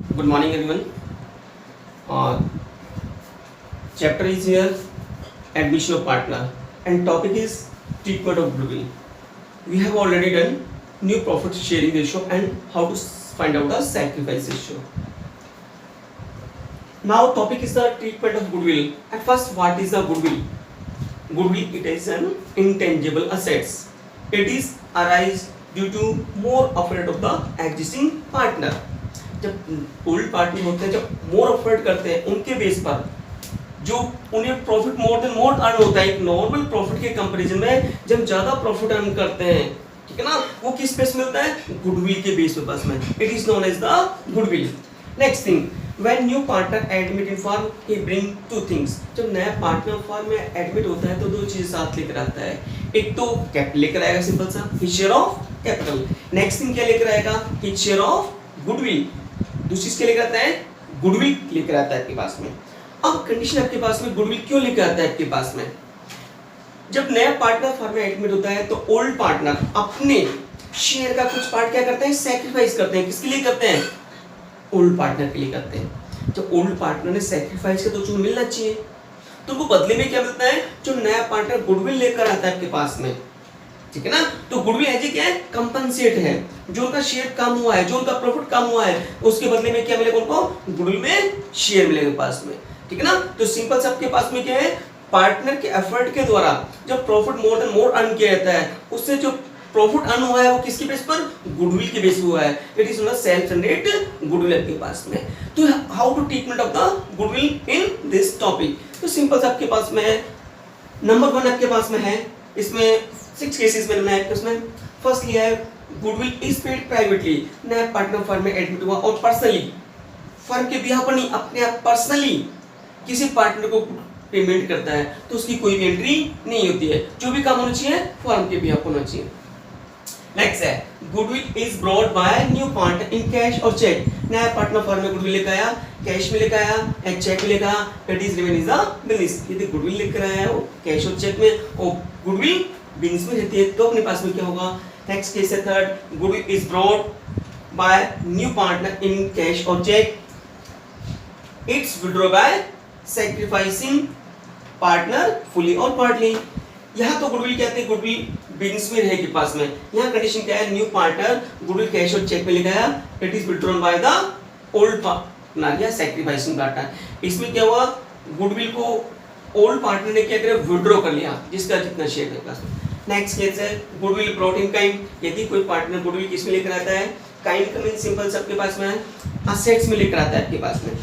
Good morning, everyone. Uh, Chapter is here, admission of partner, and topic is treatment of goodwill. We have already done new profit sharing ratio and how to find out the sacrifice ratio. Now, topic is the treatment of goodwill. At first, what is the goodwill? Goodwill, it is an intangible assets. It is arise due to more effort of the existing partner. जब old partner होते हैं, जब more effort करते हैं, उनके base पर जो उन्हें प्रॉफिट मोर देन मोर अर्न होता है, एक नॉर्मल प्रॉफिट के कंपैरिजन में जब ज्यादा प्रॉफिट अर्न करते हैं, ठीक है ना, वो किस बेस में होता है? गुडविल के बेस पे पास में. It is known as the goodwill. Next thing, when new partner admit in firm he bring two things. जब नया पार्टनर फर्म में एडमिट होता है तो दो चीज साथ लेकर आता है. एक तो कैपिटल लेकर आएगा, सिंपल सा his share of capital. Next thing क्या लेकर आएगा? His share of goodwill. दूसरी चीज क्या लेकर आता है? गुडविल लेकर आता है आपके पास में. अब कंडीशन आपके पास में गुडविल क्यों लेकर आता है आपके पास में? जब नया पार्टनर फर्म में एडमिट होता है तो ओल्ड पार्टनर अपने शेयर का कुछ पार्ट क्या करते हैं? सैक्रिफाइस करते हैं. किसके लिए करते हैं? ओल्ड पार्टनर के लिए करते हैं. जब ओल्ड पार्टनर ने सैक्रिफाइस किया तो उसको मिलना चाहिए, तो वो बदले में क्या मिलता है? जो नया पार्टनर गुडविल लेकर आता है आपके पास में, ठीक है ना, तो गुडविल एज क्या है? कंपनसेट है. जो उनका शेयर कम हुआ है, जो उनका प्रॉफिट कम हुआ है, उसके बदले में क्या मिलेगा उनको? गुडविल में शेयर मिलेगा पास में, ठीक है ना. तो सिंपल सा आपके पास में क्या है? पार्टनर के एफर्ट के द्वारा जब प्रॉफिट मोर देन मोर अर्न किया जाता है, उससे जो प्रॉफिट अर्न हुआ है वो किसके बेस पर? गुडविल के बेस पे हुआ है. It is not self generated goodwill आपके पास में. तो how to treatment of the goodwill in this topic? तो सिंपल सा आपके पास में है, नंबर 1 आपके पास में है, इसमें 6 केसेस में है. इसमें फर्स्ट लिया है, गुडविल इज पेड प्राइवेटली. नया पार्टनर फर्म में एडमिट हुआ और पर्सनली, फर्म के बिहाफ पर नहीं, अपने आप पर्सनली किसी पार्टनर को पेमेंट करता है, तो उसकी कोई भी एंट्री नहीं होती है. जो भी काम होना चाहिए फर्म के बिहाफ होना चाहिए. नेक्स्ट है, goodwill is brought by new partner in cash और चेक. नया पार्टनर फर्म में गुडविल लेकर आया, कैश में लेकर आया या चेक में लेकर आया, it is remain is the business. यदि गुडविल लेकर आया है वो कैश और चेक में, और गुडविल बिजनेस में रहती है, तो अपने पास में क्या होगा? नेक्स्ट केस है third, goodwill is brought by new partner in cash और cheque. It's withdraw by sacrificing partner fully और पार्टली. यहाँ तो गुडविल कहते हैं, गुडविल बिजनेस में रहेगी पास में. यहाँ कंडीशन क्या है? न्यू पार्टनर गुडविल कैश और चेक में लिखाया, it is withdrawn by the old partner या सैक्रिफाइसिंग पार्टनर. इसमें क्या हुआ? गुडविल को ओल्ड पार्टनर ने क्या किया? विड्रॉ कर लिया, जिसका जितना शेयर है पास में. नेक्स्ट केस है, गुडविल ब्रॉट इन काइंड. यदि कोई पार्टनर गुडविल किस में लेकर आता है? काइंड का मीन सिंपल सबके पास में है, असेट्स में लेकर आता है आपके पास में,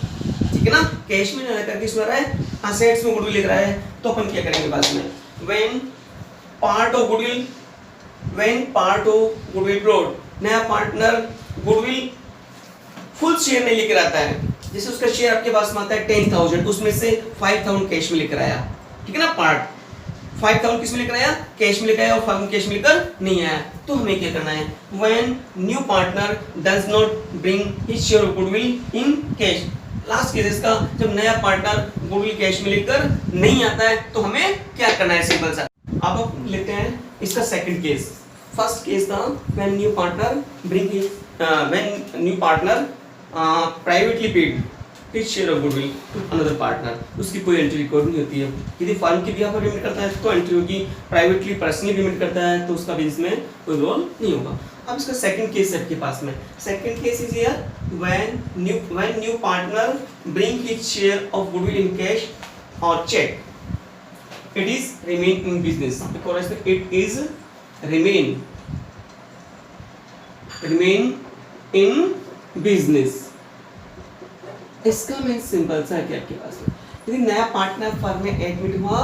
ठीक है ना. कैश में नहीं, किस में रहा है? असेट्स में गुडविल लेकर आया है. तो अपन क्या करेंगे पास में? when part of goodwill brought, नया पार्टनर गुडविल फुल शेयर नहीं लेकर आता है. जैसे उसका शेयर आपके पास में आता है 10,000, उसमें से 5,000 कैश में लेकर आया, ठीक है ना. पार्ट 5,000 किस में लेकर आया? कैश में लेकर आया, और 5,000 कैश में लेकर नहीं आया. तो हमें क्या करना है? when new partner does not bring his share of goodwill in cash. Last case इसका, जब नया पार्टनर गुडविल कैश में लेकर नहीं आता है, तो हमें क्या करना है? सिंपल सा. अब हम लेते हैं इसका सेकंड केस. फर्स्ट केस था when new partner bring when new partner privately paid his share of goodwill to another partner. उसकी कोई एंट्री रिकॉर्ड नहीं होती है. यदि फर्म के बिहाफ पर पेमेंट करता है तो एंट्री होगी, प्राइवेटली पर्सनली पेमेंट करता है तो उसका बिजनेस में कोई रोल नहीं होगा. अब इसका सेकंड केस है आपके पास में. Second case is here when new partner bring his share of goodwill in cash or check, it is remain in business, because it is remain in business. इसका मीन सिंपल सा है कि आपके पास में यदि नया पार्टनर फर्म में एडमिट हुआ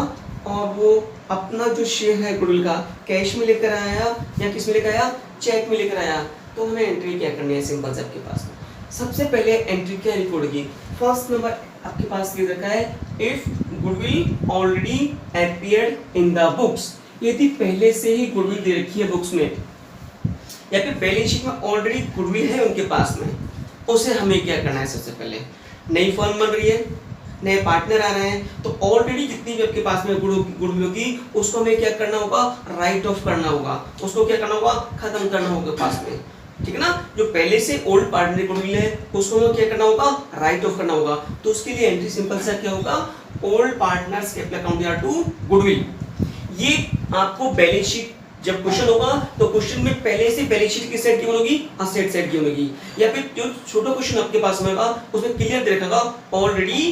और वो अपना जो शेयर है गुडविल का कैश में लेकर आया या किस में लेकर आया? चेक में लेकर आया. तो हमें एंट्री क्या करनी है? सिंपल से आपके पास में सबसे पहले एंट्री क्या रिकॉर्ड होगी? फर्स्ट नंबर आपके पास ये रखा है, if goodwill already appeared in the books. यदि पहले से ही गुडविल दे रखी है बुक्स में या फिर बैलेंस शीट में ऑलरेडी गुडविल है उनके पास में, उसे हमें क्या करना है? सबसे पहले नई फर्म बन रही है, नए पार्टनर आ रहे हैं, तो ऑलरेडी जितनी भी आपके पास में गुडविल होगी उसको हमें क्या करना होगा? राइट ऑफ करना होगा. उसको क्या करना होगा? खत्म करना होगा पास में. ठीक है ना। जो पहले से ओल्ड पार्टनर गुडविल है उसको हमें क्या करना होगा, राइट ऑफ करना होगा। तो उसके लिए एंट्री सिंपल सा क्या होगा, ओल्ड पार्टनर्स कैपिटल अकाउंट या टू गुडविल। ये आपको बैलेंस शीट जब क्वेश्चन होगा तो क्वेश्चन में पहले से बैलेंस शीट किस साइड की होगी, असेट साइड की होगी, या फिर जो छोटा क्वेश्चन आपके पास में होगा उसमें क्लियर दे रखा already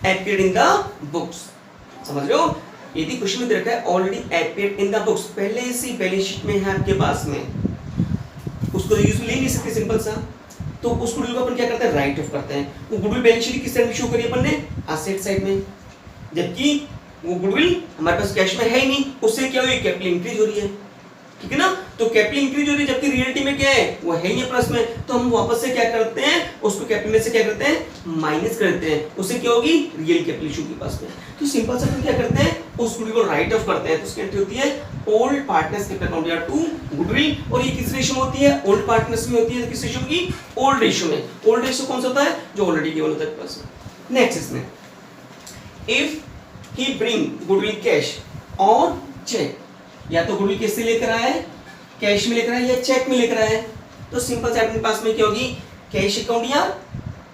appeared in the books. समझ रहे हो, यदि क्वेश्चन में दे रखा है already appeared in the books, पहले से बैलेंस शीट में है आपके पास में, उसको यूज ले नहीं सकते सिंपल सा, तो उस गुडविल को अपन क्या करते हैं, राइट ऑफ करते हैं। वो गुडविल बैलेंस शीट किस साइड में शो करी अपन ने, असेट साइड में, जबकि वो गुडविल हमारे पास कैश में है ही नहीं, उससे क्या हुई, कैपिटल इंक्रीज हो रही है, ठीक है ना। तो कैपिटल इंक्रीज हो रही है जबकि रियलिटी में क्या है, वो है ही प्लस में, तो हम वापस से क्या करते हैं, उसको कैपिटल में से क्या करते हैं, माइनस कर देते हैं, उससे क्या होगी, रियल कैपिटल इशू के पास में। तो सिंपल सा हम क्या करते हैं, उस गुडविल को राइट ऑफ करते हैं। तो उसकी एंट्री होती है ओल्ड पार्टनर्स कैपिटल अकाउंट या टू गुडविल, और ये किस रेशियो में होती है, ओल्ड पार्टनर्स में होती है, किस रेशियो की, ओल्ड रेशियो में। ओल्ड रेशियो कौन सा होता है, जो ऑलरेडी गिवन होता है पास में। नेक्स्ट इसमें if he bring goodwill cash और चेक, या तो गुडविल किससे लेकर आया है, कैश में लेकर आया या चेक में लेकर आया है, तो सिंपल से अपने पास में क्या होगी, कैश अकाउंट या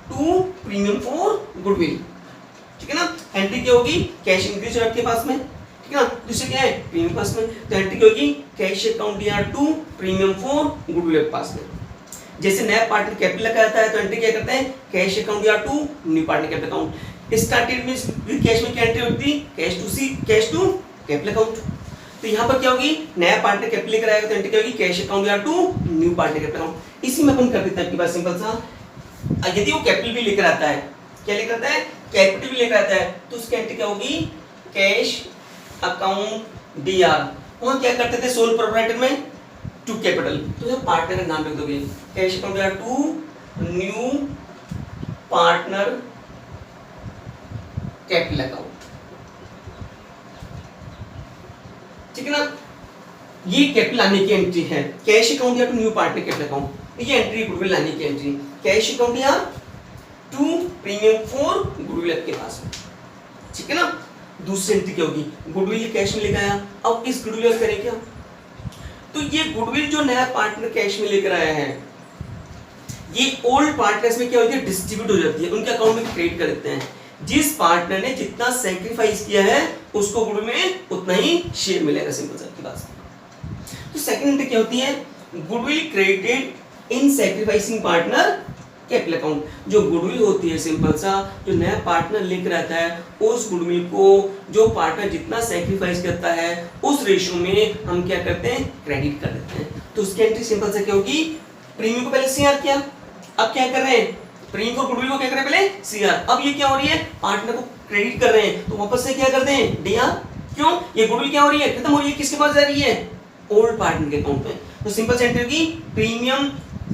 टू प्रीमियम फॉर गुडविल, ठीक है ना। एंट्री क्या होगी, कैश इंक्रीज है आपके पास में, ठीक है ना, दूसरे क्या है, प्रीमियम पास में, तो एंट्री क्या होगी, कैश अकाउंट या टू प्रीमियम फॉर गुडविल पास में। जैसे नया पार्टनर कैपिटल लगा जाता है तो एंट्री क्या करते हैं, कैश अकाउंट या to new partner capital account. Started means with cash में क्या एंट्री होती है, cash to C, cash to capital account. तो यहाँ पर क्या होगी, नया पार्टनर कैपिटल लेकर आएगा तो एंट्री क्या होगी, कैश अकाउंट या to new partner capital account. इसी में अपन कर देते हैं आपके पास सिंपल सा, यदि वो कैपिटल भी लेकर आता है, क्या लेकर आता है, कैपिटल भी लेकर आता है, तो उसकी एंट्री क्या होगी, कैश अकाउंट डीआर। वहां क्या करते थे, सोल प्रोप्राइटर में टू कैपिटल, तो यहाँ पार्टनर का नाम लिख दोगे, कैश अकाउंट या to new partner capital account, ठीक है ना। ये कैपिटल लाने की एंट्री है, कैश अकाउंट या to new partner capital account, ये एंट्री गुडविल लाने की एंट्री, कैश अकाउंट या टू प्रीमियम फॉर गुडविल आपके पास में, ठीक है ना। दूसरी एंट्री क्या होगी, गुडविल कैश में लेकर आया, अब इस गुडविल करें क्या, तो ये गुडविल जो नया पार्टनर कैश में लेकर आया है, ये ओल्ड पार्टनर्स में क्या होती है, डिस्ट्रीब्यूट हो जाती है, उनके अकाउंट में क्रेडिट कर देते हैं। जिस पार्टनर ने जितना सैक्रिफाइस किया है उसको गुडविल में उतना ही शेयर मिलेगा, सिंपल सा की बात। तो सेकंड एंट्री क्या होती है, goodwill credited in sacrificing partner capital account. जो गुडविल होती है सिंपल सा, जो नया पार्टनर लेकर आता है उस गुडविल को जो पार्टनर जितना सैक्रिफाइस करता है उस रेशियो में हम क्या करते हैं, क्रेडिट कर देते हैं। तो उसकी एंट्री सिंपल सा क्या होगी, प्रीमियम को पहले सीआर किया, अब क्या कर रहे हैं, प्रीमियम को गुडविल को क्या कर रहे हैं, पहले सीआर, अब ये क्या हो रही है, पार्टनर को क्रेडिट कर रहे हैं, तो वापस से क्या कर दें, डीआर। क्यों, ये गुडविल क्या हो रही है, खत्म हो रही है, किसके पास जा रही है, ओल्ड पार्टनर के अकाउंट में। तो सिंपल से एंट्री होगी premium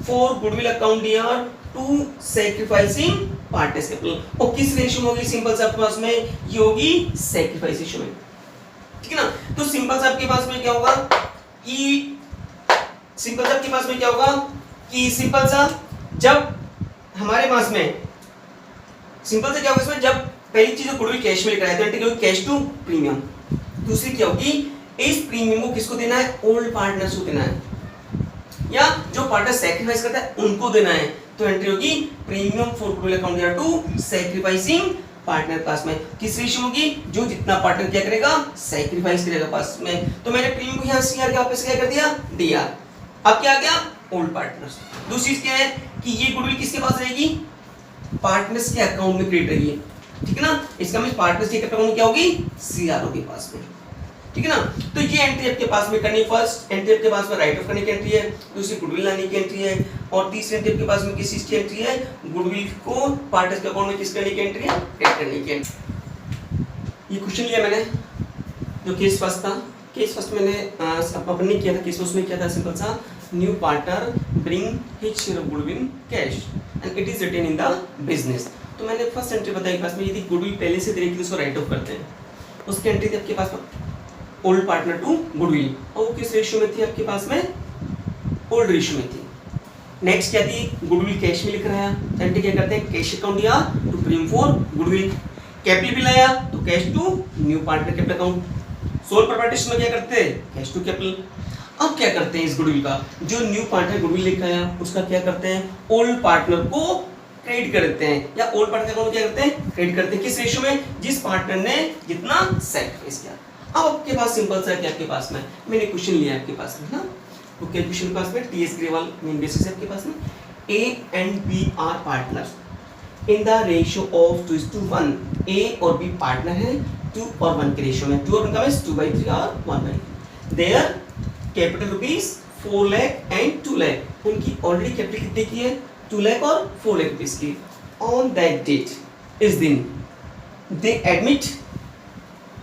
for goodwill account DR to sacrificing partners capital, और किस रेशियो में होगी, सिंपल से आपके पास में ये होगी सैक्रिफाइस रेशियो में, ठीक है ना। तो सिंपल से आपके पास में क्या होगा कि सिंपल सा आपके पास में क्या होगा कि सिंपल सा जब हमारे पास में सिंपल से क्या होगा इसमें, जब पहली चीज गुडविल कैश में लेकर आया तो एंट्री होगी कैश टू प्रीमियम। दूसरी क्या होगी, इस प्रीमियम को किसको देना है, ओल्ड पार्टनर्स को देना है, या जो पार्टनर सैक्रिफाइस करता है उनको देना है, तो एंट्री होगी प्रीमियम फॉर गुडविल अकाउंट या टू सैक्रिफाइसिंग पार्टनर पास में। किस रेशियो होगी, जो जितना पार्टनर क्या करेगा, सैक्रिफाइस करेगा पास में। तो मैंने प्रीमियम को यहाँ सीआर के वापस क्या कर दिया, डीआर। अब क्या आ गया, ओल्ड पार्टनर्स। दूसरी चीज क्या है कि ये गुडविल किसके पास रहेगी, पार्टनर्स के अकाउंट में क्रेडिट रहेगी, ठीक है ना। इसका मींस पार्टनर्स के अकाउंट में क्या होगी, सीआरओ के पास में, ठीक है ना। तो ये एंट्री आपके पास में करनी, फर्स्ट एंट्री आपके पास में राइट ऑफ करने की एंट्री है, दूसरी गुडविल लाने की एंट्री है, और तीसरी एंट्री आपके पास में किस चीज की एंट्री है, गुडविल को पार्टनर्स के अकाउंट में किस करने की एंट्री है, क्रेडिट करने की एंट्री। ये क्वेश्चन लिया मैंने, जो केस फर्स्ट था, केस फर्स्ट मैंने अपन ने किया था, केस उसमें क्या था, सिंपल सा new partner bring his share of goodwill cash and it is retain in the business. तो मैंने फर्स्ट एंट्री बताई पास में, यदि गुडविल पहले से दे रही थी उसको राइट ऑफ करते हैं, उसकी एंट्री थी आपके पास में ओल्ड पार्टनर टू गुडविल, और वो किस रेशियो में थी आपके पास में, ओल्ड रेशियो में थी। नेक्स्ट क्या थी, गुडविल कैश में लेकर आया, एंट्री क्या करते हैं, कैश अकाउंट या to premium for goodwill, capital भी लाया तो cash to new partner capital account, sole properties में क्या करते हैं, कैश टू कैपिटल। अब क्या करते हैं इस गुडविल का, जो न्यू पार्टनर गुडविल लेकर आया उसका क्या करते हैं, ओल्ड पार्टनर को क्रेडिट कर देते हैं, या ओल्ड पार्टनर को क्या करते हैं, क्रेडिट करते हैं। किस रेशियो में, जिस पार्टनर ने जितना सैक्रिफाइस किया। अब आपके पास सिंपल सा क्या, आपके पास में मैंने क्वेश्चन लिया आपके पास में ना, तो क्या क्वेश्चन के पास में टीएस ग्रेवाल मेन बेसिस है आपके पास में, A and B are partners in the ratio of 2:1। A और बी पार्टनर है 2 और 1 के रेशियो में, 2 और 1 का मींस 2/3 और 1/3। Their capital rupees 4 lakh and 2 lakh, उनकी ऑलरेडी कैपिटल कितने की है, 2 लाख और 4 लाख रुपीस की। ऑन दैट डेट, इस दिन दे एडमिट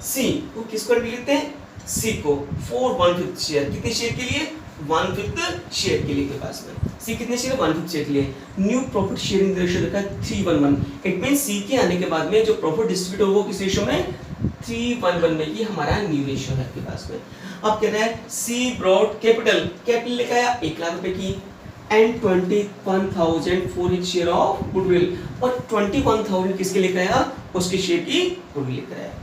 सी, वो किसको एडमिट करते हैं, सी को, फॉर 1/5 शेयर, कितने शेयर के लिए, 1/5 शेयर के लिए के पास में, सी कितने शेयर, 1/5 शेयर के लिए। न्यू प्रॉफिट शेयरिंग रेशियो रखा है 3:1। इट मींस सी के आने के बाद में जो प्रॉफिट डिस्ट्रीब्यूट होगा किस रेशियो में, 3:1 में, ये हमारा न्यू रेशियो है आपके पास में। अब कह रहा है सी ब्रॉड कैपिटल, कैपिटल लेकर आया 1 लाख रुपए की, and 21,000 for his share of goodwill, और 21,000 किसके लेकर आया, उसके शेयर की गुडविल लेकर आया।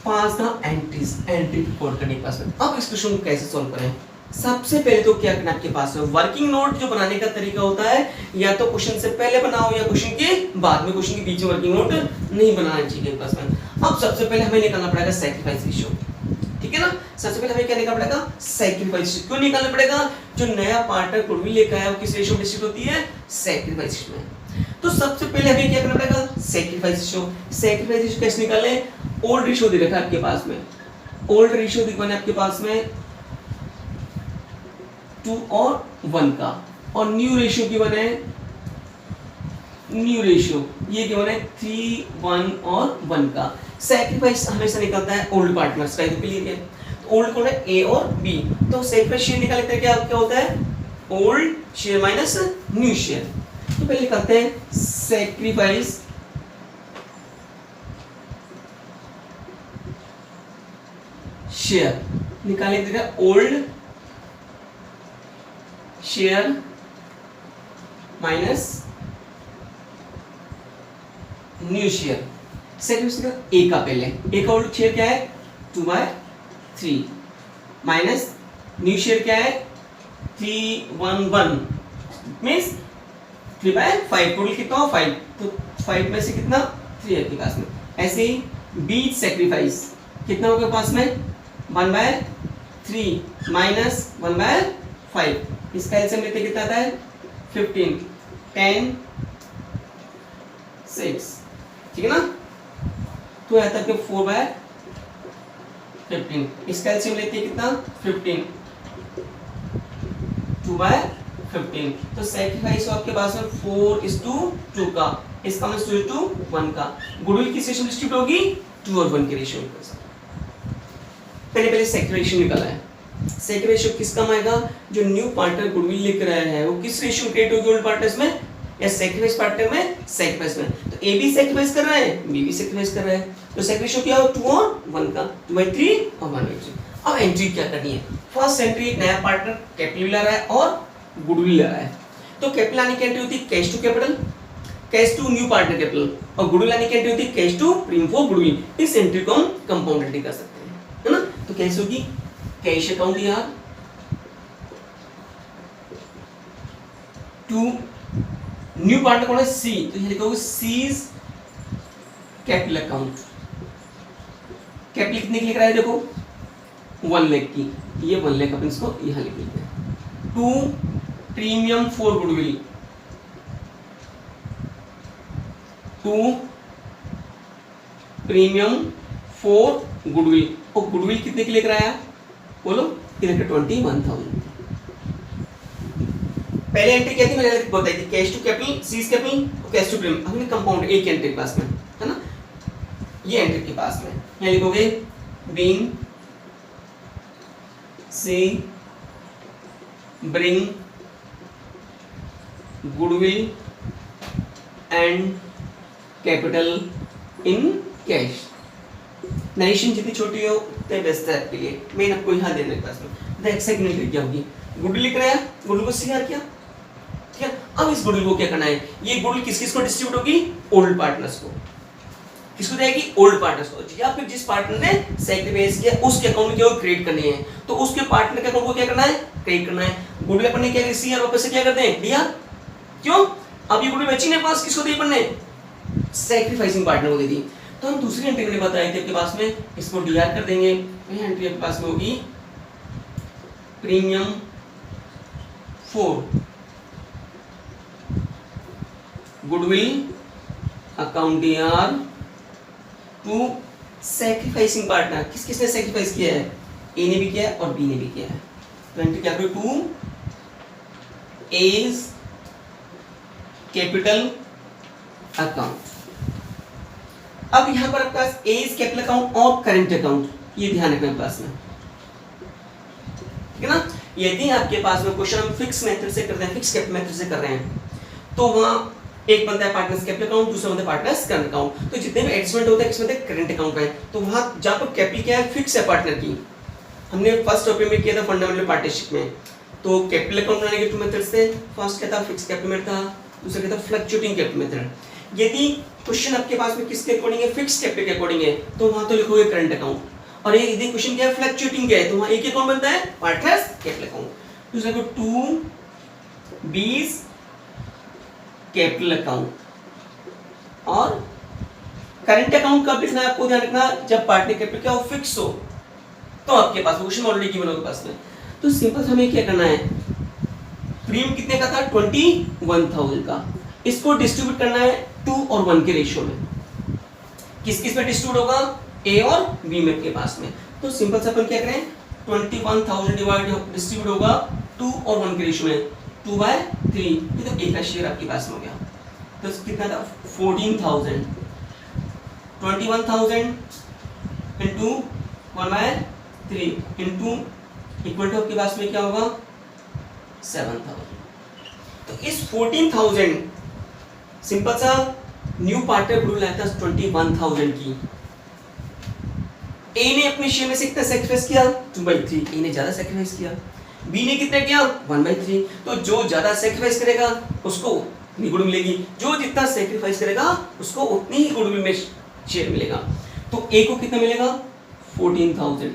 पास द एंट्रीज, एंट्री रिपोर्ट करने के पास में। अब इस क्वेश्चन को कैसे सॉल्व करें, सबसे पहले तो क्या करना आपके पास में, वर्किंग नोट जो बनाने का तरीका होता है, या तो क्वेश्चन से पहले बनाओ या क्वेश्चन के बाद में, क्वेश्चन के बीच में वर्किंग नोट नहीं बनाना चाहिए पास में। अब सबसे पहले हमें निकालना पड़ेगा सैक्रिफाइस रेशियो, ठीक है ना। सबसे पहले हमें क्या निकालना पड़ेगा, सैक्रिफाइस रेशियो। क्यों निकालना पड़ेगा, जो नया पार्टनर गुडविल लेकर आया वो किस रेशियो में डिस्ट्रीब्यूट होती है, सैक्रिफाइस रेशियो में। तो सबसे पहले हमें क्या करना पड़ेगा, सैक्रिफाइस रेशियो। सैक्रिफाइस रेशियो कैसे निकालें, ओल्ड रेशियो दे रखा है आपके पास में, ओल्ड रेशियो दिखाना है आपके पास में 2 और 1 का, और न्यू रेशियो की बने, न्यू रेशियो ये क्या बने 3, 1 और 1 का। सैक्रिफाइस हमेशा निकलता है ओल्ड पार्टनर्स का, क्लियर है। ओल्ड कौन है, ए और बी, तो सैक्रिफाइस शेयर निकालते हैं क्या होता है, old share minus new share. तो पहले निकालते हैं सैक्रिफाइस शेयर, निकालेंगे देखा old share minus new share. Sacrifice A का पहले, ए का ओल्ड शेयर क्या है 2/3 माइनस न्यू शेयर क्या है 311 मींस 3/5, टोटल कितना हो 5, तो 5 में से कितना 3 है आपके पास में। ऐसे ही बीच सैक्रिफाइस कितना होगा पास में 1/3 माइनस 1/5, इसका एलसीएम लेते कितना आता है 15, 10, 6, ठीक है ना। तो आता है 4/15, इसका एलसीएम लेते हैं कितना 15, 2/15। तो सैक्रिफाइस आपके पास में 4:2 का, इसका मतलब 2:1 का। गुडविल किस रेशियो में डिस्ट्रीब्यूट होगी 2 और 1 के रेशियो में। पहले सैक्रिफाइस निकाला है, सैक्रिफाइस किस कम आएगा, जो न्यू पार्टनर गुडविल लेकर आया है वो किस रेशियो में क्रिएट होगी, ओल्ड पार्टनर्स में या सैक्रिफाइस पार्टनर में, सैक्रिफाइस में। तो ए भी सैक्रिफाइस कर रहा है, बी भी सैक्रिफाइस कर रहा है, तो सैक्रिफाइस क्या हो 2 और 1 का, 2/3 और 1/3। अब एंट्री क्या करनी है, फर्स्ट एंट्री नया पार्टनर कैपिटल ला रहा है और गुडविल ला रहा है, तो कैपिटल लाने की एंट्री होती है cash to capital, cash to new partner capital, और गुडविल लाने की एंट्री होती है cash to premium for goodwill. इस एंट्री को हम कंपाउंड एंट्री कर सकते हैं, है ना। तो कैसे होगी, कैश अकाउंट यार टू न्यू पार्टनर कौन है सी, तो ये लिखोगे सीज कैपिटल अकाउंट। कैपिटल कितने की लिख रहा है देखो 1 लाख की, ये 1 लाख अपन इसको यहां लिख लेते हैं। To premium for goodwill, to premium for goodwill, और गुडविल कितने की लेकर आया बोलो, कितने 21,000। पहले एंट्री क्या थी मैंने बताई थी, cash to capital, C's capital और कैश टू प्रीमियम। हमने कंपाउंड एक एंट्री के पास में, है ना, ये एंट्री के पास में यहां लिखोगे being C bring goodwill and capital in cash. Narration जितनी छोटी हो उतने बेस्ट है आपके लिए, मैं आपको यहाँ देने के पास में द सेकंड एंट्री क्या होगी, गुडविल लिख रहा है, गुडविल को सीआर किया, ठीक है। अब इस गुडविल को क्या करना है, ये गुडविल किस किस को डिस्ट्रीब्यूट होगी, ओल्ड पार्टनर्स को, किसको जाएगी, ओल्ड पार्टनर्स को, या फिर जिस पार्टनर ने सैक्रिफाइस किया उसके अकाउंट में क्या क्रिएट करनी है, तो उसके पार्टनर के अकाउंट को क्या करना है, क्रिएट करना है। गुडविल अपन ने क्या किया, सी और वापस से क्या करते हैं, दिया। क्यों, अब ये गुडविल बची मेरे पास, किसको दी अपन ने, सैक्रिफाइसिंग पार्टनर को दे दी। तो हम दूसरी एंट्री मैंने बताई थी आपके पास में, इसको डीआर कर देंगे। ये एंट्री आपके पास में होगी premium for goodwill account DR to sacrificing partner. किस किसने सैक्रिफाइस किया है, ए ने भी किया है और बी ने भी किया है। तो एंट्री क्या करो, टू एज कैपिटल अकाउंट। अब यहां पर आपके पास एज कैपिटल अकाउंट और करंट अकाउंट, ये ध्यान रखना पास में, ठीक है ना। यदि आपके पास में क्वेश्चन हम फिक्स मेथड से करते हैं, फिक्स कैपिटल मेथड से कर रहे हैं, तो वहां एक बनता है पार्टनर्स कैपिटल अकाउंट, दूसरा बनता है पार्टनर्स करंट अकाउंट। तो जितने भी एडजस्टमेंट होते हैं किसमें होते हैं, करंट अकाउंट में। तो वहां जहां पर कैपिटल क्या है, फिक्स है पार्टनर की, हमने फर्स्ट टॉपिक में किया था फंडामेंटल पार्टनरशिप में। तो कैपिटल अकाउंट बनाने के टू मेथड्स थे, फर्स्ट क्या था, फिक्स कैपिटल मेथड था, दूसरा क्या था, फ्लक्चुएटिंग कैपिटल मेथड। यदि क्वेश्चन आपके पास में किसके अकॉर्डिंग है, फिक्स कैपिटल के अकॉर्डिंग है, तो वहां तो लिखोगे करंट अकाउंट। और ये यदि क्वेश्चन क्या है, फ्लक्चुएटिंग क्या है, तो वहां एक अकाउंट बनता है पार्टनर्स कैपिटल अकाउंट। दूसरा को टू बीज कैपिटल अकाउंट। और करंट अकाउंट कब लिखना है आपको ध्यान रखना, जब पार्टनर कैपिटल क्या हो, फिक्स हो, तो आपके पास क्वेश्चन ऑलरेडी गिवन होगा पास में। तो सिंपल हमें क्या करना है, प्रीमियम कितने का था, 21,000 का, इसको डिस्ट्रीब्यूट करना है 2 और 1 के रेशियो में। किस किस में डिस्ट्रीब्यूट होगा, ए और बी में के पास में। तो सिंपल से अपन क्या करें, 21,000 डिवाइड डिस्ट्रीब्यूट होगा 2 और 1 के रेशियो में, 2/3, ये तो ए का शेयर आपके पास में हो गया। तो कितना था, 14,000, 21,000 इंटू 1/3 इंटू इक्वल टू आपके पास में क्या होगा, 7,000। तो इस 14,000 सिंपल सा न्यू पार्टनर गुडविल आया था 21,000 की। ए ने अपने शेयर में से कितना सैक्रिफाइस किया, 2/3, ए ने ज्यादा सैक्रिफाइस किया। बी ने कितना किया, 1/3। तो जो ज्यादा सैक्रिफाइस करेगा उसको उतनी गुडविल मिलेगी, जो जितना सैक्रिफाइस करेगा उसको उतनी ही गुडविल में शेयर मिलेगा। तो ए को कितना मिलेगा, 14,000,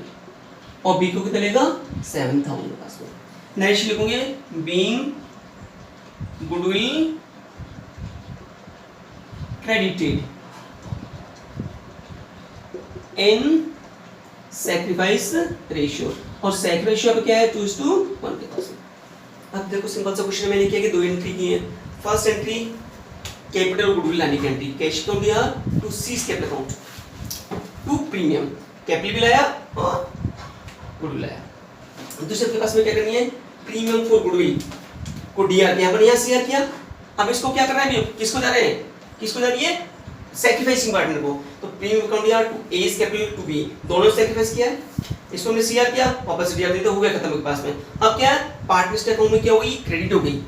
और बी को कितना मिलेगा, 7,000 पास में। नेक्स्ट लिखोगे, being goodwill credited in sacrifice ratio, और sacrifice ratio अब क्या है, 2:1 के पास में। अब देखो सिंपल सा क्वेश्चन मैंने किया कि दो एंट्री की है। फर्स्ट एंट्री कैपिटल गुडविल लाने की एंट्री, कैश अकाउंट दिया to C's capital account to premium, capital भी लाया और गुडविल लाया। दूसरे के पास में क्या करनी है, प्रीमियम फॉर गुडविल को डीआर किया, अपन यहाँ सीआर किया। अब इसको क्या करना है, किसको जा रहे हैं, किसको जा रही है, सैक्रिफाइसिंग पार्टनर को। तो प्रीमियम अकाउंट दिया to A capital to B, दोनों सैक्रिफाइस किया है, इसको हमने सीआर किया, वापस डीआर दिया, तो हो गया खत्म के पास में। अब क्या है, पार्टनर्स के अकाउंट में क्या होगी, क्रेडिट हो गई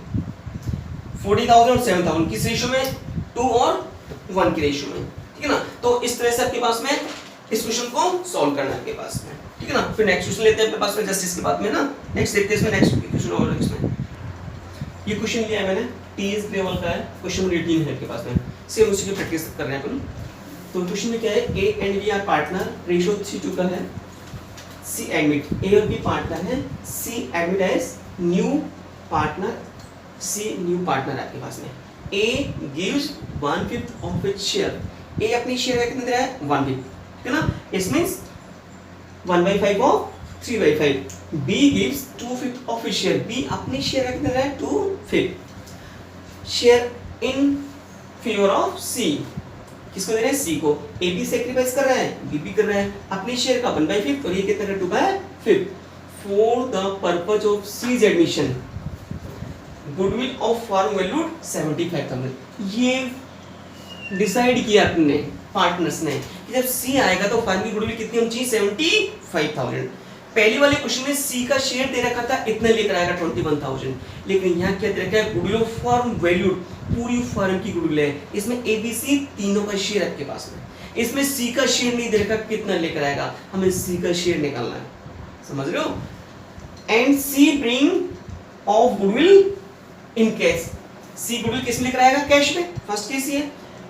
40,000 और 7,000 किस रेशियो में, 2 और 1 के रेशियो में, ठीक है ना। तो इस तरह से आपके पास में इस क्वेश्चन को सॉल्व करना है आपके पास में, ठीक है ना। फिर नेक्स्ट क्वेश्चन लेते हैं अपने पास में जस्टिस के बाद में ना, नेक्स्ट देखते हैं इसमें नेक्स्ट क्वेश्चन और इसमें। ये क्वेश्चन लिया है मैंने, टीएस लेवल का है, क्वेश्चन 18 है आपके पास में, सेम उसी की प्रैक्टिस कर रहे हैं अपन। तो क्वेश्चन में क्या है, A and B are partner, ratio 3:2 का है। सी एडमिट, ए और बी पार्टनर है, C admit as new partner, C new partner आपके पास में। A gives 1/5 of its share, A अपनी शेयर का कितना दे रहा है, 1/5, ठीक है ना। It means 1/5 of 3/5। B gives 2/5 of his share, B अपनी शेयर का कितना दे रहा है, 2/5 share in favour of C, किसको दे रहे हैं, C को। A भी सैक्रिफाइस कर रहा है, B भी कर रहा है अपनी शेयर का 1/5, और ये कितना का 2/5 for the purpose of C's admission, goodwill of firm valued 75,000। ये डिसाइड किया अपने पार्टनर्स ने कि जब C आएगा तो फर्म की गुडविल कितनी होनी चाहिए, 75,000। पहली वाले क्वेश्चन में सी का शेयर दे रखा था, इतना लेकर आएगा 21,000, लेकिन यहाँ क्या दे रखा है, गुडविल ऑफ फर्म वैल्यूड, पूरी फर्म की गुडविल है, इसमें ए बी सी तीनों का शेयर आपके पास में। इसमें सी का शेयर नहीं दे रखा, कितना लेकर आएगा, हमें सी का शेयर निकालना है, समझ रहे हो। And C bring of goodwill in cash, C goodwill किस में लेकर आएगा, कैश में, फर्स्ट केस ये।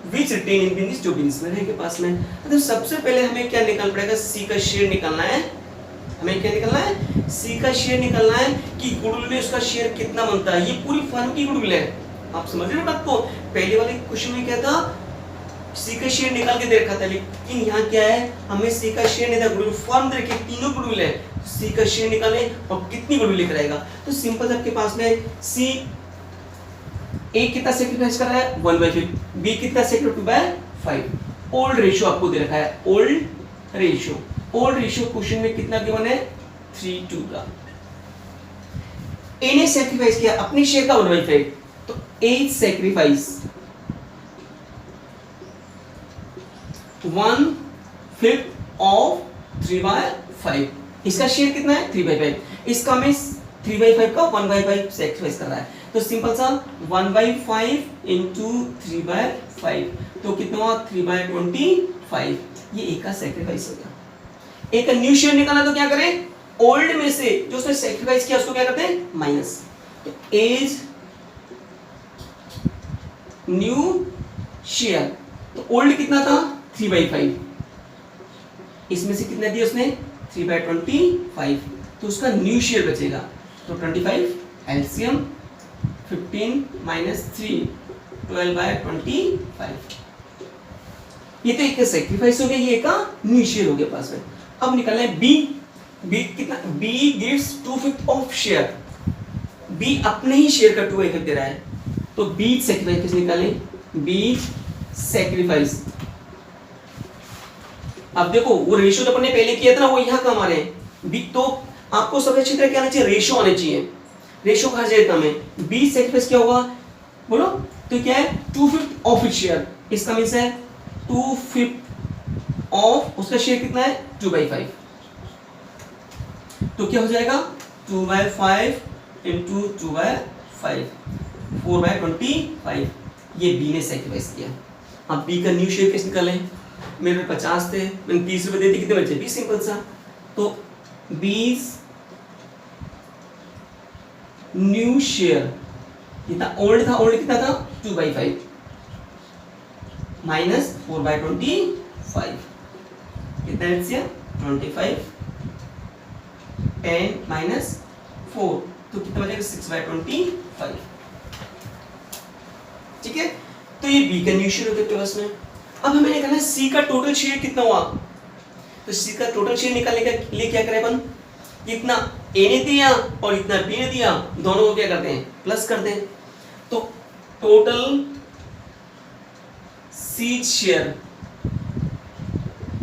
विच रिटेन इन बिजनेस, जो बिजनेस में के पास में। तो सबसे पहले हमें क्या निकालना पड़ेगा, सी का शेयर निकालना है। हमें क्या निकालना है, सी का शेयर निकालना है कि गुडविल में उसका शेयर कितना बनता है। ये पूरी फर्म की गुडविल है, आप समझ रहे हो बात को। पहले वाले क्वेश्चन में क्या था, सी का शेयर निकाल के दे रखा था, लेकिन यहाँ क्या है, हमें सी का शेयर नहीं था, गुडविल फर्म दे रखी, तीनों गुडविल है। सी का शेयर निकाले और कितनी गुडविल लेकर आएगा। तो सिंपल आपके पास में सी ए कितना सेक्रीफाइस कर रहा है 1/5, बी कितना सेक्रीफाइस 2/5। ओल्ड रेशियो आपको दे रखा है, ओल्ड रेशियो क्वेश्चन में कितना गिवन है 3:2 का। ए ने सेक्रीफाइस किया अपनी शेयर का 1/5, तो ए सेक्रीफाइस 1/5 ऑफ 3/5। इसका शेयर कितना है 3/5, इसका में 3/5 का 1/5 सेक्रीफाइस कर रहा है। तो सिंपल सा 1/5 इंटू 3/5, तो कितना हुआ 3/25। ये एक का सेक्रीफाइस हो गया। एक का न्यू शेयर निकालना, तो क्या करें, ओल्ड में से जो उसने सेक्रीफाइस किया उसको क्या करते हैं माइनस। तो एज न्यू शेयर, तो ओल्ड कितना था 3/5, इसमें से कितना दिया उसने 3/25, तो उसका न्यू शेयर बचेगा। तो 25 एलसीएम 15 माइनस 3 12/25। ये तो एक का सेक्रीफाइस हो गया, ये एक का न्यू शेयर हो गया पास में। अब निकालना है बी कितना, B gives 2/5 of share, B अपने ही शेयर का 2/5 दे रहा है। तो बी सेक्रीफाइस निकालें, बी सेक्रीफाइस। अब देखो वो रेशियो तो अपन ने पहले किया था ना, वो यहाँ का हमारे बी, तो आपको सबसे अच्छी तरह क्या आना चाहिए, रेशियो आने चाहिए। रेशियो कहा जाएगा हमें, बी सेक्रीफाइस क्या होगा बोलो, तो क्या है 2/5 ऑफ इट शेयर, इसका मींस है 2/5 ऑफ उसका शेयर कितना है 2/5, तो क्या हो जाएगा 2/5 इंटू 2/5 4/25। ये बी ने सेक्रीफाइस किया। अब बी का न्यू शेयर किस निकालें, मेरे 50 थे, मैंने 30 रुपए दे दिए, कितने बचे 20, सिंपल सा। तो 20 न्यू शेयर कितना, ओल्ड था, ओल्ड कितना था 2/5 माइनस 4/25, कितना एलसीएम 25, 10 माइनस 4, तो कितना बचेगा 6/25। ठीक है, तो ये बी का न्यू शेयर हो गया बस में। अब हमें निकालना है सी का टोटल शेयर कितना हुआ। तो सी का टोटल शेयर निकालने के लिए क्या करें अपन, इतना ए ने दिया और इतना बी ने दिया, दोनों को क्या करते हैं प्लस कर दें। तो टोटल सी शेयर,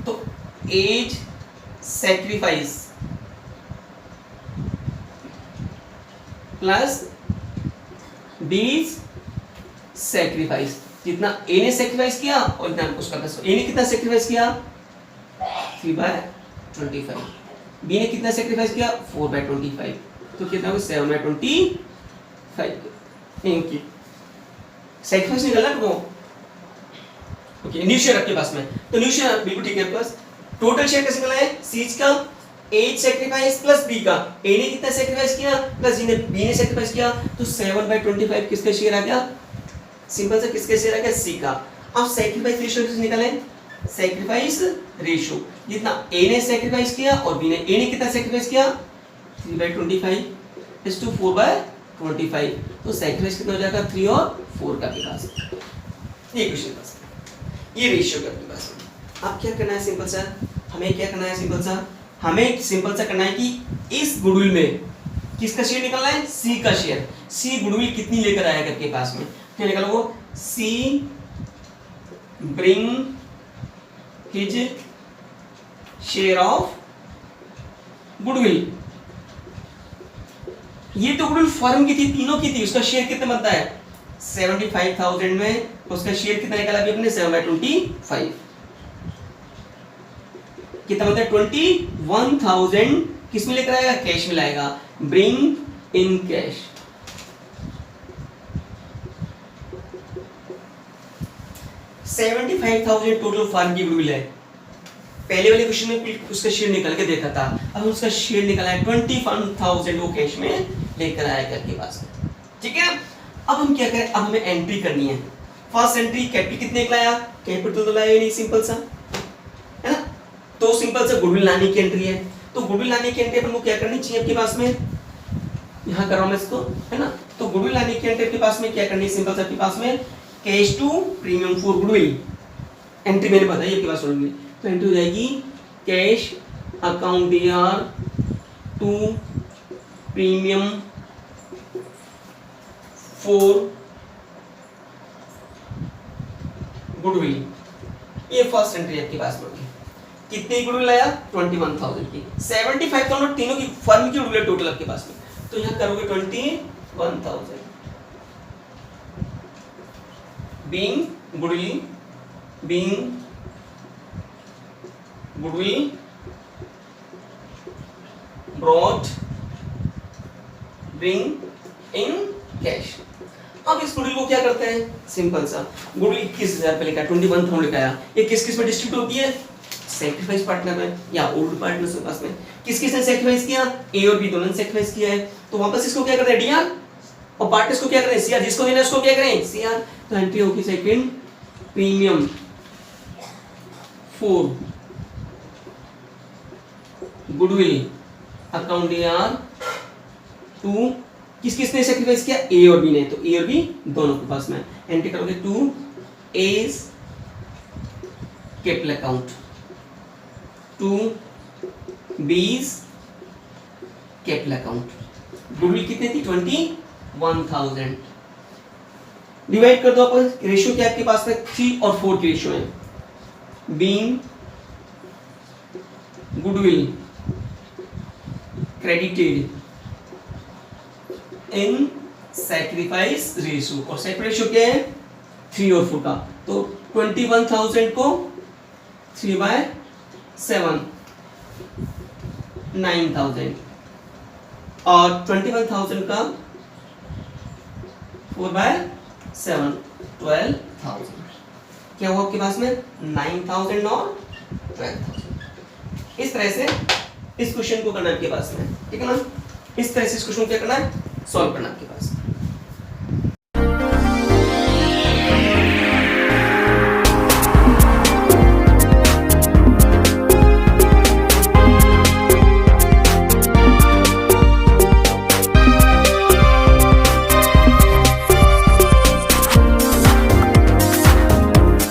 तो एज सेक्रीफाइस प्लस बीज सेक्रीफाइस, जितना ए ने सेक्रीफाइस किया और इतना उसका प्लस। ए ने कितना सेक्रीफाइस किया 3/25, बी ने कितना सेक्रीफाइस किया 4/25, तो कितना होगा 7/25। इनकी सेक्रीफाइस निकालना तो ओके, न्यू शेयर आपके पास में, तो न्यू शेयर बिल्कुल ठीक है। प्लस टोटल शेयर कैसे निकालना है, सीज का एज सेक्रीफाइस प्लस बी का, ए ने कितना सेक्रीफाइस किया प्लस बी ने सेक्रीफाइस किया, तो 7/25 किसका शेयर आ गया, सिंपल से किसके शेयर आ गया सी का। अब सेक्रीफाइस रेशियो किसे निकालें, सेक्रीफाइस रेशियो, जितना ए ने सेक्रीफाइस किया और बी ने, ए ने कितना सेक्रीफाइस किया 3/25 इस टू 4/25, तो सेक्रीफाइस कितना हो जाएगा 3 और 4 का आपके पास। ये क्वेश्चन पास, ये रेशियो का आपके पास। अब क्या करना है सिंपल सा, हमें क्या करना है सिंपल सा, हमें सिंपल सा करना है कि इस गुडविल में किसका शेयर निकालना है, सी का शेयर। सी गुडविल कितनी लेकर आएगा आपके पास में, क्या निकालो वो, C bring his share of goodwill. ये तो गुडविल फर्म की थी, तीनों की थी, उसका शेयर कितना बनता है 75,000 में, उसका शेयर कितना निकाला अभी अपने 7/25, कितना बनता है 21,000, किस में लेकर आएगा कैश में लाएगा, bring in cash. $75,000 total firm की गुडविल है। पहले वाले क्वेश्चन में उसका शेयर निकाल के देखा था, अब उसका शेयर निकाला है 21,000 वो कैश में लेकर आएगा आपके पास। ठीक है, अब हम क्या करें, अब हमें एंट्री करनी है। फर्स्ट एंट्री कैपिटल कितने का लाया, कैपिटल तो लाया ही नहीं, सिंपल सा है ना, तो सिंपल सा गुडविल लाने की एंट्री है। तो गुडविल लाने की एंट्री अपन को क्या करनी चाहिए आपके पास में, यहाँ कर रहा हूं मैं इसको, है ना। तो गुडविल लाने की एंट्री आपके पास में क्या करनी है, सिंपल सा आपके पास में cash to premium for goodwill, entry मैंने बताई आपके पास होगी। तो एंट्री हो जाएगी cash account DR to premium for goodwill, ये फर्स्ट एंट्री आपके पास में होगी। कितनी गुडविल आया, 21,000 की, 75,000 तीनों की फर्म की गुडविल टोटल आपके पास में। तो यहाँ करोगे 21,000 being goodwill brought bring in cash. अब इस गुडविल को क्या करते हैं, सिंपल सा गुडविल 21,000 पे लिखा है, 21,000 लिखा है, ये किस किस में डिस्ट्रीब्यूट होती है, सैक्रिफाइस पार्टनर में या ओल्ड पार्टनर के पास में। किस किसने सैक्रिफाइस किया, ए और बी दोनों ने सैक्रिफाइस किया है, तो वापस इसको क्या करते हैं डीआर, और पार्टनर्स को क्या करें सीआर, जिसको देना है उसको क्या करें सीआर। तो एंट्री होगी second premium for goodwill account DR to, किस किसने सैक्रिफाइस किया, ए और बी ने, तो ए और बी दोनों के पास में एंट्री करोगे to A's capital account to B's capital account. Goodwill कितनी थी, 21,000, डिवाइड कर दो अपन, रेशियो क्या आपके पास में 3 और 4 की रेशियो है। Being goodwill credited in sacrifice ratio, और सैक्रिफाइस रेशियो क्या है 3 और 4 का, तो 21,000 को 3/7 9,000 और 21,000 का 4/7 12,000, क्या हुआ आपके पास में 9,000 और 12,000। इस तरह से इस क्वेश्चन को करना है आपके पास में, ठीक है ना, इस तरह से इस क्वेश्चन को क्या करना है, सॉल्व करना है आपके पास।